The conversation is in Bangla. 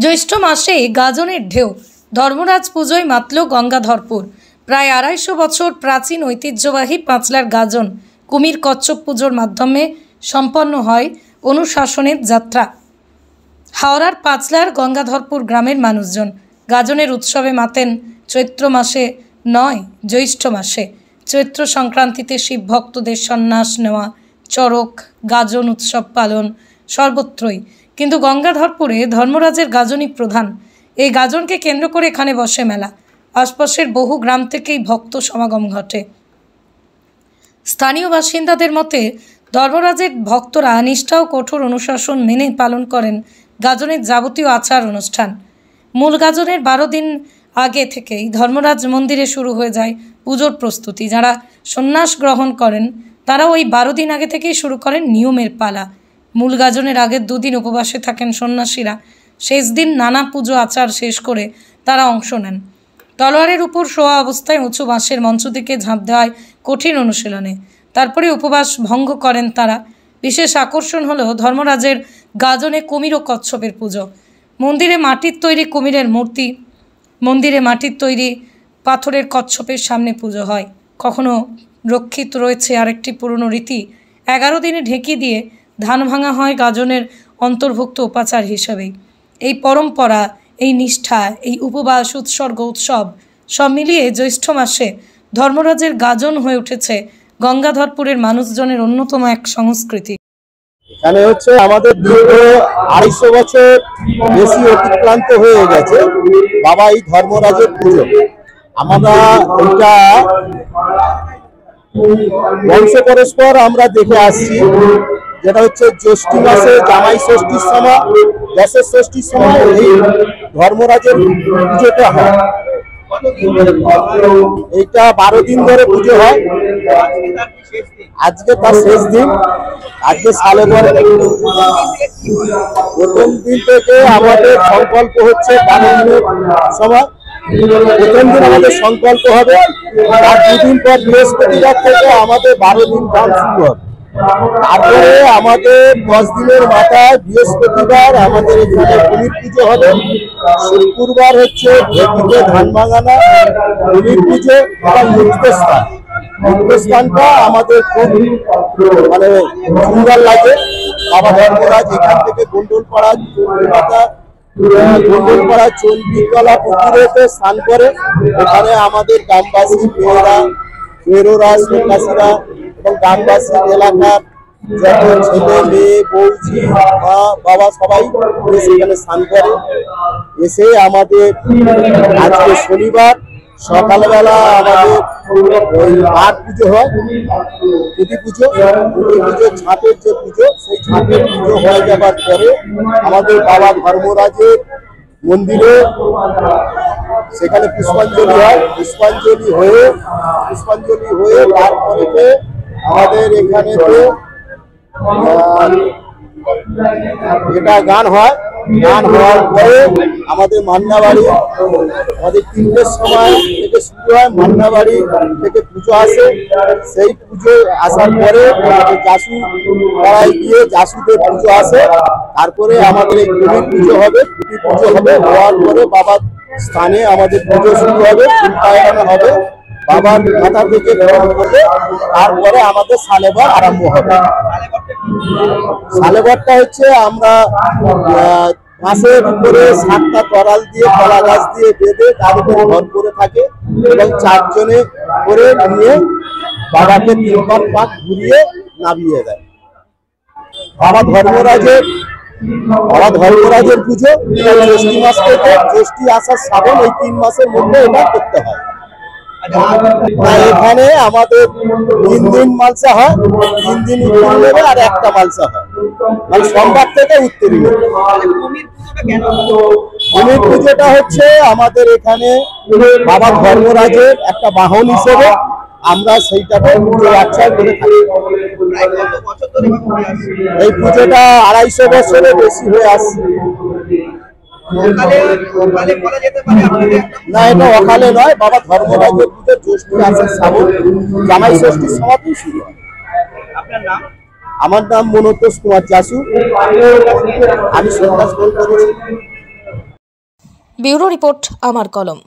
জ্যৈষ্ঠ মাসে গাজনের ঢেউ ধর্মরাজ পুজোয় মাতল গঙ্গাধরপুর। প্রায় ২৫০ বছর প্রাচীন ঐতিহ্যবাহী পাঁচলার গাজন কুমির কচ্ছপ পুজোর মাধ্যমে সম্পন্ন হয় অনুশাসনের যাত্রা। হাওড়ার পাঁচলার গঙ্গাধরপুর গ্রামের মানুষজন গাজনের উৎসবে মাতেন চৈত্র মাসে নয়, জ্যৈষ্ঠ মাসে। চৈত্র সংক্রান্তিতে শিব ভক্তদের সন্ন্যাস নেওয়া, চড়ক, গাজন উৎসব পালন সর্বত্রই, কিন্তু গঙ্গাধরপুরে ধর্মরাজের গাজনই প্রধান। এই গাজনকে কেন্দ্র করে এখানে বসে মেলা। আশপাশের বহু গ্রাম থেকেই ভক্ত সমাগম ঘটে। স্থানীয় বাসিন্দাদের মতে ধর্মরাজের ভক্তরা নিষ্ঠা ও কঠোর অনুশাসন মেনে পালন করেন গাজনের যাবতীয় আচার অনুষ্ঠান। মূল গাজনের ১২ দিন আগে থেকেই ধর্মরাজ মন্দিরে শুরু হয়ে যায় পুজোর প্রস্তুতি। যারা সন্ন্যাস গ্রহণ করেন তারা ওই ১২ দিন আগে থেকেই শুরু করেন নিয়মের পালা। মূল গাজনের আগের ২ দিন উপবাসে থাকেন সন্ন্যাসীরা। শেষ দিন নানা পুজো আচার শেষ করে তারা অংশ নেন। তলোয়ারের উপর শোয়া অবস্থায় উঁচু বাঁশের মঞ্চ দিকে ঝাঁপ দেওয়ায় কঠিন অনুশীলনে তারপরে উপবাস ভঙ্গ করেন তারা। বিশেষ আকর্ষণ হলো ধর্মরাজের গাজনে কুমির ও কচ্ছপের পুজো। মন্দিরে মাটির তৈরি কুমিরের মূর্তি, মন্দিরে মাটির তৈরি পাথরের কচ্ছপের সামনে পুজো হয়। কখনো রক্ষিত রয়েছে আরেকটি পুরনো রীতি, ১১ দিনে ঢেঁকি দিয়ে ধান ভাঙা হয় গাজনের অন্তর্ভুক্ত উপাচার হিসেবেই। এই পরম্পরা, এই নিষ্ঠা, এই উপবাস, উৎসর্গ, উৎসব সব মিলিয়ে জ্যৈষ্ঠ মাসে ধর্মরাজের গাজন হয়ে উঠেছে গঙ্গাধরপুরের মানুষজনের অন্যতম এক সংস্কৃতি। এখানে হচ্ছে আমাদের দীর্ঘ ২৫০ বছর বেশি অতিক্রান্ত হয়ে গেছে বাবা এই ধর্মরাজের পুজো। আমরা এটা বংশ পরস্পর আমরা দেখে আসছি, যেটা হচ্ছে জ্যৈষ্ঠ মাসে জামাই ষষ্ঠীর সময়, দশের ষষ্ঠীর সময় এই ধর্মরাজের পুজোটা হয়। এইটা ১২ দিন ধরে পুজো হয়। আজকে তার শেষ দিন। আজকে সালে পরে প্রথম দিন থেকে আমাদের সংকল্প হচ্ছে ১২ দিনের সময়। প্রথম দিন আমাদের সংকল্প হবে, আর ২ দিন পর বৃহস্পতিবার থেকে আমাদের ১২ দিন গান শুরু হবে। তারপরে আমাদের ১০ দিনের মাথায় বৃহস্পতিবার আমাদের এখানে কুমির পুজো হবে। শুক্রবার হচ্ছে ঢেঁকিতে ধান ভাঙানা, কুমির পুজো এবং মুক্তস্থান। মুক্তস্থানটা আমাদের খুব সুন্দর লাগে। বাবা ধর্মরাজ এখান থেকে গোন্ডলপাড়া চন্দ্রিকলা পুকুরেতে স্নান করে। এখানে আমাদের গ্রামবাসী মেয়েরা, সন্ন্যাসীরা এবং গ্রামবাসী এলাকার যত ছেলে মেয়ে, বৌজি, মা বাবা সবাই সেখানে স্নান করে। এসে আমাদের আজকে শনিবার সকালবেলা আমাদের ওই মাঠ পুজো হয়, পুঁতি পুজোর ঝাঁপের যে পুজো, সেই ঝাঁপের পুজো হয়ে যাবার পরে আমাদের বাবা ধর্মরাজের মন্দিরে সেখানে পুষ্পাঞ্জলি হয়। পুষ্পাঞ্জলি হয়ে তারপরে আমাদের এখানেতে এটা গান হয়। গান হওয়ার পরে আমাদের মান্নাবাড়ি, আমাদের ৩টের সময় থেকে শুরু হয়। মান্নাবাড়ি থেকে পুজো আসে। সেই পুজো আসার পরে জাসু পাড়ায় গিয়ে জাসুদের পুজো আসে। তারপরে আমাদের এই কুমির পুজো হবে। কুমির পুজো হওয়ার পরে বাবার স্থানে আমাদের পুজো শুরু হবে, ফুল পায়খানা হবে, বাবার মাথা থেকে করবে। তারপরে আমাদের সালেবার আরম্ভ হবে। সালেবারটা হচ্ছে আমরা মাছের উপরে 7টা তরাল দিয়ে কলা গাছ দিয়ে বেঁধে তার উপরে ঘর করে থাকে এবং 4 জনে করে নিয়ে বাবাকে 3বার পাক ঘুরিয়ে নামিয়ে দেয়। বাবা ধর্মরাজের পুজো জ্যৈষ্ঠ মাস থেকে জ্যৈষ্ঠী আষাঢ় শ্রাবণ এই 3 মাসের মধ্যে এটা করতে হয়। এখানে আমাদের 3 দিন মালসা হয়, 3 দিন উত্তর নেবে আর একটা মালসা হয়, মানে সোমবার থেকে উত্তরী নেবে। কুমির পুজোটা হচ্ছে আমাদের এখানে বাবা ধর্মরাজের একটা বাহন হিসেবে আমরা সেইটাকে পুজো আচ্ছা করে থাকি। এই পুজোটা ২৫০ বছরের বেশি হয়ে আসছে। না, এটা অকালে নয়। বাবা ধর্মরাজের পুজো জ্যৈষ্ঠ আষাঢ় শ্রাবণ জামাই ষষ্ঠীর সমাপ্তি শুরু হয়। আমার নাম মনোতোষ কুমার জাসু। আমি সন্ন্যাস গ্রহণ করেছি। ব্যুরো রিপোর্ট আমার কলম।